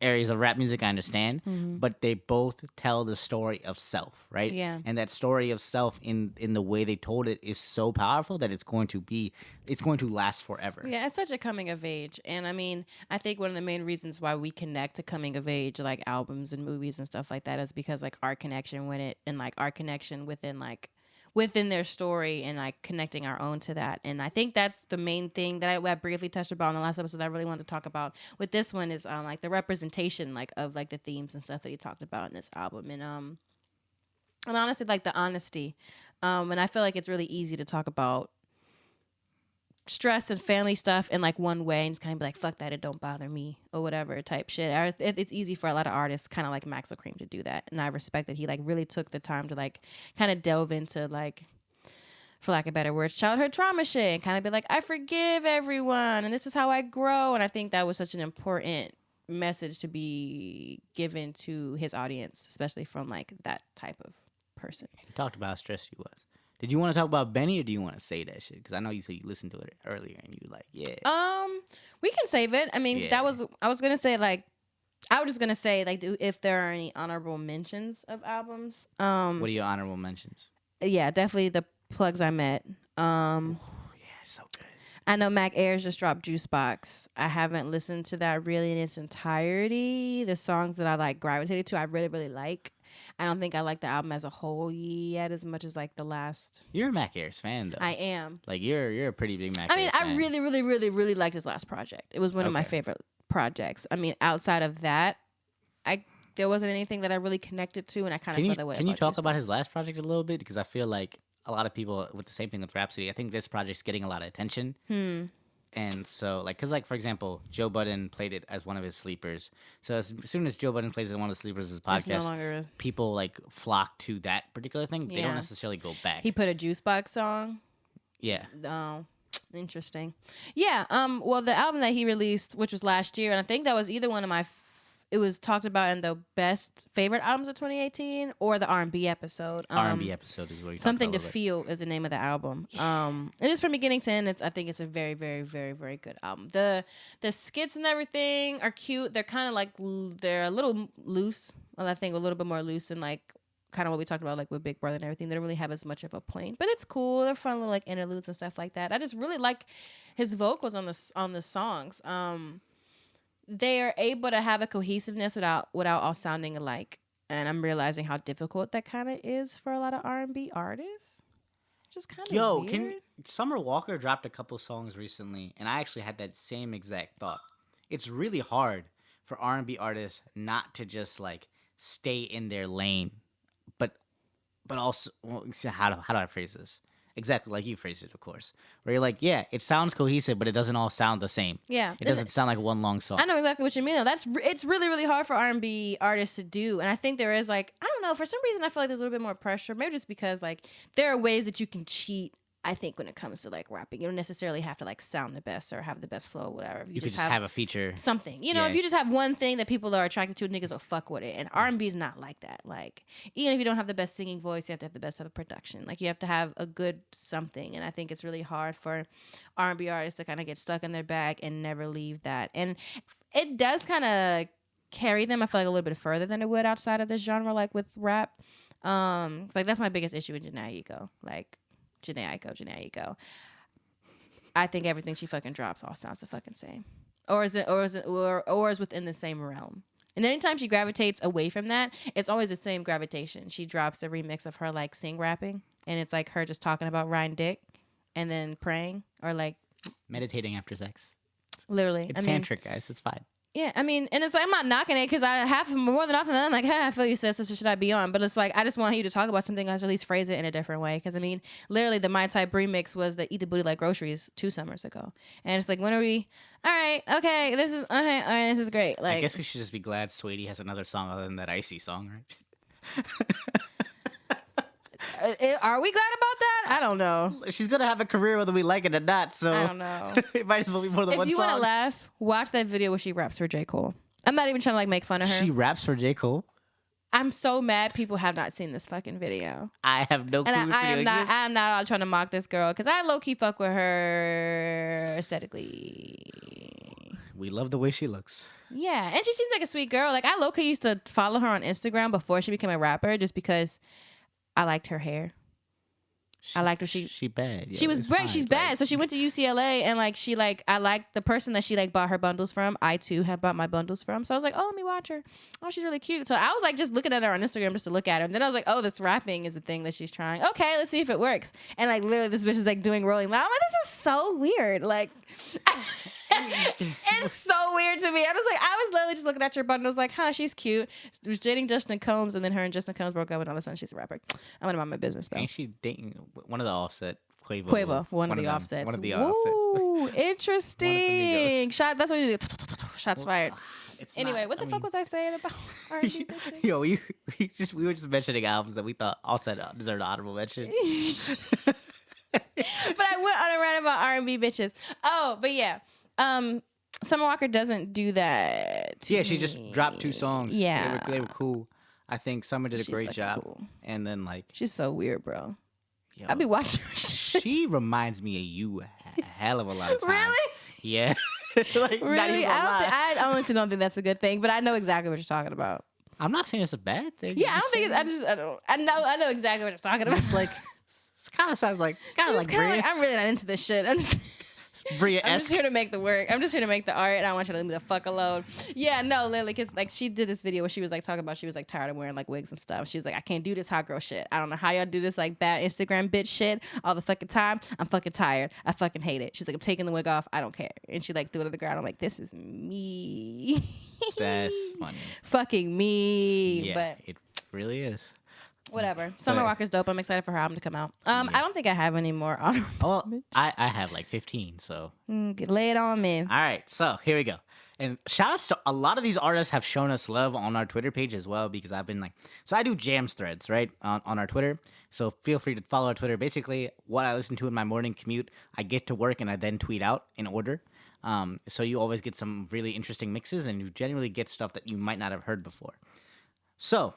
areas of rap music I understand, but they both tell the story of self, right?
Yeah.
And that story of self in the way they told it is so powerful that it's going to last forever.
Yeah, it's such a coming of age. And I mean, I think one of the main reasons why we connect to coming of age, like albums and movies and stuff like that, is because like our connection with it and like our connection within their story and like connecting our own to that. And I think that's the main thing that I briefly touched about in the last episode that I really wanted to talk about with this one is like the representation like of like the themes and stuff that he talked about in this album. And honestly, like the honesty. And I feel like it's really easy to talk about stress and family stuff in like one way and just kind of be like, fuck that, it don't bother me or whatever type shit. It's easy for a lot of artists kind of like Maxo Cream to do that. And I respect that he like really took the time to like kind of delve into like, for lack of better words, childhood trauma shit and kind of be like, I forgive everyone and this is how I grow. And I think that was such an important message to be given to his audience, especially from like that type of person.
He talked about how stressed he was. Did you want to talk about Benny or do you want to say that shit? Because I know you said you listened to it earlier and you were like, yeah.
We can save it. I mean,
Yeah.
I was going to say like, I was just going to say like if there are any honorable mentions of albums.
What are your honorable mentions?
Yeah, definitely the Plugs I Met.
Yeah, so good.
I know Mac Ayres just dropped Juice Box. I haven't listened to that really in its entirety. The songs that I like gravitated to, I really, really like. I don't think I like the album as a whole yet as much as like the last.
You're a Mac Ayres fan though.
I am.
Like you're a pretty big Mac
I mean,
Ayres fan.
I really, really, really, really liked his last project. It was one of my favorite projects. I mean, outside of that, there wasn't anything that I really connected to, and I kind of felt that way.
Can you talk about his last project a little bit? Because I feel like a lot of people with the same thing with Rhapsody. I think this project's getting a lot of attention. And so, like, because, like, for example, Joe Budden played it as one of his sleepers. So as soon as Joe Budden plays it as one of the sleepers of his podcast, people, like, flock to that particular thing. They don't necessarily go back.
He put a Juice Box song.
Yeah.
Oh, interesting. Yeah. Well, the album that he released, which was last year, and I think that was either one of my it was talked about in the best favorite albums of 2018 or the R&B episode.
R&B episode is what you
Something to Feel is the name of the album. And just from beginning to end, I think it's a very, very, very, very good album. The skits and everything are cute. They're kind of like, they're a little loose. Well, I think a little bit more loose than like kind of what we talked about like with Big Brother and everything. They don't really have as much of a point, but it's cool. They're fun little like interludes and stuff like that. I just really like his vocals on the songs. They are able to have a cohesiveness without all sounding alike. And I'm realizing how difficult that kind of is for a lot of R&B artists. Just kind of weird.
Summer Walker dropped a couple songs recently, and I actually had that same exact thought. It's really hard for R&B artists not to just like stay in their lane, but also, well, how do I phrase this? Exactly like you phrased it, of course. Where you're like, yeah, it sounds cohesive, but it doesn't all sound the same.
Yeah.
It doesn't sound like one long song.
I know exactly what you mean. It's really, really hard for R&B artists to do. And I think there is like, I don't know, for some reason I feel like there's a little bit more pressure. Maybe just because like there are ways that you can cheat, I think, when it comes to like rapping. You don't necessarily have to like sound the best or have the best flow or whatever.
You could just have a feature.
Something. You know, if you just have one thing that people are attracted to, niggas will fuck with it. And R&B is not like that. Like, even if you don't have the best singing voice, you have to have the best type of production. Like, you have to have a good something. And I think it's really hard for R&B artists to kind of get stuck in their bag and never leave that. And it does kind of carry them, I feel like, a little bit further than it would outside of this genre, like with rap. Like, that's my biggest issue with Jhené Aiko. Like, Jhené Aiko. I think everything she fucking drops all sounds the fucking same, or is within the same realm. And anytime she gravitates away from that, it's always the same gravitation. She drops a remix of her like sing rapping, and it's like her just talking about riding dick, and then praying or like
meditating after sex.
Literally,
it's tantric, guys. It's fine.
Yeah, I mean, and it's like I'm not knocking it because I have more than often I'm like, hey, I feel you, sis. So should I be on? But it's like I just want you to talk about something else, or at least phrase it in a different way. Because I mean, literally, the My Type remix was the Eat the Booty Like Groceries 2 summers ago, and it's like, when are we? All right, okay, this is okay, all right, this is great. Like,
I guess we should just be glad Sweetie has another song other than that Icy song, right?
Are we glad about that? I don't know.
She's gonna have a career whether we like it or not. So
I don't know.
It might as well be more than one song.
If you want to laugh, watch that video where she raps for J. Cole. I'm not even trying to like make fun of her.
She raps for J. Cole.
I'm so mad people have not seen this fucking video.
I have no clue.
And I am not all trying to mock this girl because I low key fuck with her aesthetically.
We love the way she looks.
Yeah, and she seems like a sweet girl. Like I low-key used to follow her on Instagram before she became a rapper, just because I liked her hair. I liked her. She
bad. Yo,
she was great.
fine.
She's bad. So she went to UCLA, and like she like I liked the person that she like bought her bundles from. I too have bought my bundles from. So I was like, oh, let me watch her. Oh, she's really cute. So I was like just looking at her on Instagram just to look at her. And then I was like, oh, this rapping is a thing that she's trying. Okay, let's see if it works. And like literally, this bitch is like doing Rolling Loud. I'm like, this is so weird. Like. It's so weird to me. I was literally just looking at your bundles like, huh, she's cute. Was dating Justin Combs, and then her and Justin Combs broke up, and all of a sudden she's a rapper. I'm gonna mind my business though.
Ain't she dating one of the Offset?
Quavo, one of the Offsets.
One of the
Ooh,
Offsets.
interesting. That's what you do. Shots fired. Anyway, what the fuck was I saying about R&B bitches?
Yo, we were just mentioning albums that we thought Offset deserved an honorable mention.
But I went on a rant about R&B bitches. Oh, but yeah. Summer Walker doesn't do that to
she
me.
just dropped 2 songs.
Yeah.
They were cool. I think Summer did a great job.
Cool.
And then like
she's so weird, bro.
Yo,
I be watching her shit.
She reminds me of you a hell of a lot of times.
Really?
Yeah. Like,
really? I honestly don't think that's a good thing, but I know exactly what you're talking about.
I'm not saying it's a bad thing.
Yeah, I don't think it's, I know exactly what you're talking about.
It's like, it kind of sounds like, Bria.
I'm really not into this shit. I'm just here to make the work. I'm just here to make the art, and I want you to leave me the fuck alone. Yeah, no, literally, because like she did this video where she was like talking about she was like tired of wearing like wigs and stuff. She was like, I can't do this hot girl shit. I don't know how y'all do this like bad Instagram bitch shit all the fucking time. I'm fucking tired. I fucking hate it. She's like, I'm taking the wig off. I don't care. And she like threw it to the ground. I'm like, this is me.
That's funny.
Fucking me.
Yeah,
but
it really is.
Whatever. Summer Walker's dope. I'm excited for her album to come out. I don't think I have any more honorable mentions.
I have like 15, so.
Lay it on me.
All right, so here we go. And shout outs to a lot of these artists have shown us love on our Twitter page as well, because I've been like, so I do jams threads, right, on our Twitter. So feel free to follow our Twitter. Basically, what I listen to in my morning commute, I get to work and I then tweet out in order. So you always get some really interesting mixes, and you generally get stuff that you might not have heard before. So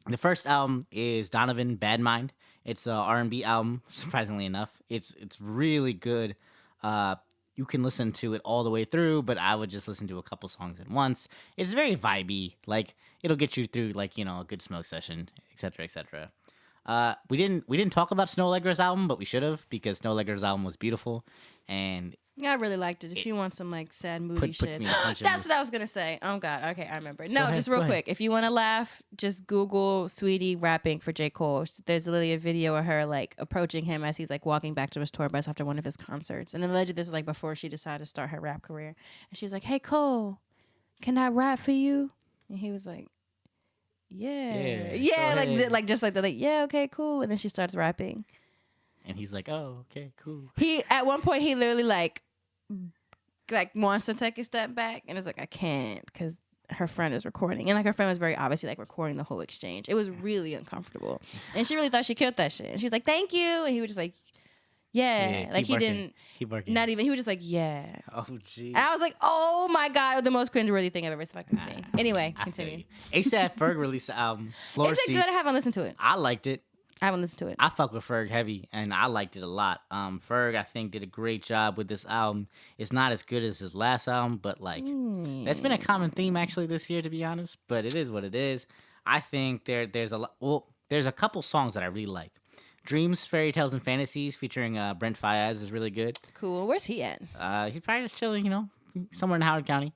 the first album is Donovan Bad Mind. It's a R&B album, surprisingly enough. It's really good. You can listen to it all the way through, but I would just listen to a couple songs at once. It's very vibey. Like, it'll get you through, like, you know, a good smoke session, etc., etc. We didn't talk about Snow Allegra's album, but we should have, because Snow Allegra's album was beautiful, and
yeah, I really liked it. If you want some like sad moody shit, that's what I was gonna say. Oh God, okay, I remember. No, just real quick. If you want to laugh, just Google Sweetie rapping for J. Cole. There's literally a video of her like approaching him as he's like walking back to his tour bus after one of his concerts, and then allegedly this is like before she decided to start her rap career, and she's like, "Hey Cole, can I rap for you?" And he was like, "Yeah, like just like that, like yeah, okay, cool." And then she starts rapping.
And he's like, "Oh, okay, cool."
He at one point he literally like wants to take a step back, and it's like I can't because her friend is recording, and like her friend was very obviously like recording the whole exchange. It was really uncomfortable, and she really thought she killed that shit. And she was like, "Thank you," and he was just like, "Yeah," like he didn't.
Keep working.
Not even. He was just like, "Yeah."
Oh gee.
And I was like, "Oh my God, the most cringeworthy thing I've ever fucking seen." Anyway, continue.
ASAP Ferg released the album Floor Seats.
Is it good? I haven't listened to it.
I liked it.
I haven't listened to it.
I fuck with Ferg heavy, and I liked it a lot. Ferg, I think, did a great job with this album. It's not as good as his last album, but like that's been a common theme actually this year, to be honest. But it is what it is. I think there's a lot. Well, there's a couple songs that I really like. Dreams, Fairy Tales, and Fantasies featuring Brent Faiyaz is really good.
Cool. Where's he at?
He's probably just chilling, you know, somewhere in Howard County.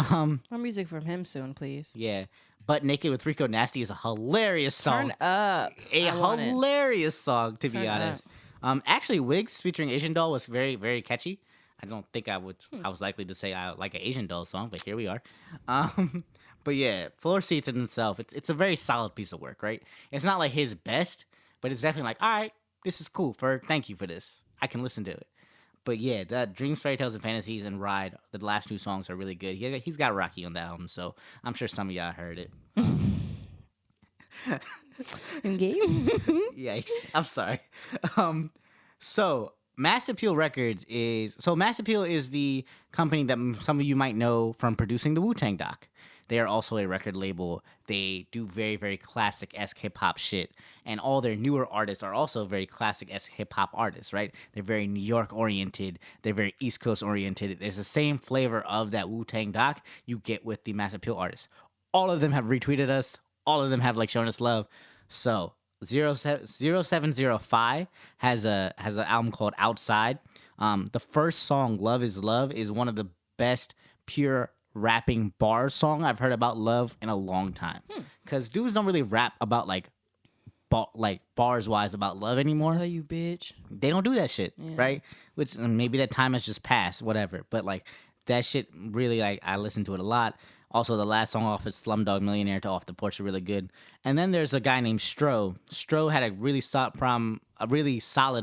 More music from him soon, please.
Yeah. Butt Naked with Rico Nasty is a hilarious song.
Turn up.
A hilarious song, to be honest. Actually, Wigs featuring Asian Doll was very, very catchy. I don't think I was likely to say I like an Asian Doll song, but here we are. But yeah, Floor Seats in itself, it's a very solid piece of work, right? It's not like his best, but it's definitely like, all right, this is cool, Ferg. Thank you for this. I can listen to it. But yeah, that Dreams, Fairy Tales, and Fantasies and Ride, the last 2 songs are really good. He's got Rocky on the album, so I'm sure some of y'all heard it. Yikes. I'm sorry. So Mass Appeal Records is the company that some of you might know from producing the Wu-Tang doc. They are also a record label. They do very, very classic-esque hip-hop shit. And all their newer artists are also very classic-esque hip-hop artists, right? They're very New York-oriented. They're very East Coast-oriented. There's the same flavor of that Wu-Tang doc you get with the Mass Appeal artists. All of them have retweeted us. All of them have, like, shown us love. So 0705 has an album called Outside. The first song, Love is Love, is one of the best pure rapping bar song I've heard about love in a long time. Because dudes don't really rap about like bars wise about love anymore.
Oh, you bitch.
They don't do that shit, right? Which maybe that time has just passed, whatever. But like that shit really, like, I listen to it a lot. Also, the last song off is Slumdog Millionaire to Off the Porch are really good. And then there's a guy named Stro. Stro had a really solid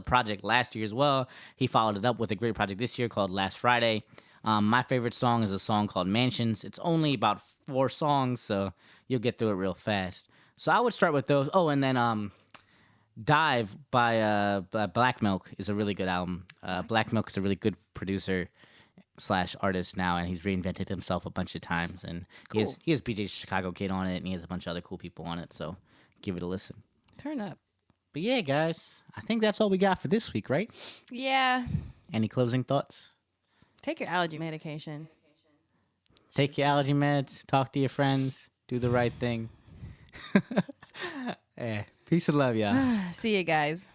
project last year as well. He followed it up with a great project this year called Last Friday. My favorite song is a song called Mansions. It's only about 4 songs, so you'll get through it real fast. So I would start with those. Oh, and then Dive by Black Milk is a really good album. Black Milk is a really good producer / artist now, and he's reinvented himself a bunch of times, and
Cool.
he has BJ Chicago Kid on it, and he has a bunch of other cool people on it, so give it a listen.
Turn up.
But yeah, guys, I think that's all we got for this week, right?
Yeah.
Any closing thoughts?
Take your allergy medication.
Take your allergy meds, talk to your friends, do the right thing. Yeah. Peace and love, y'all.
See you guys.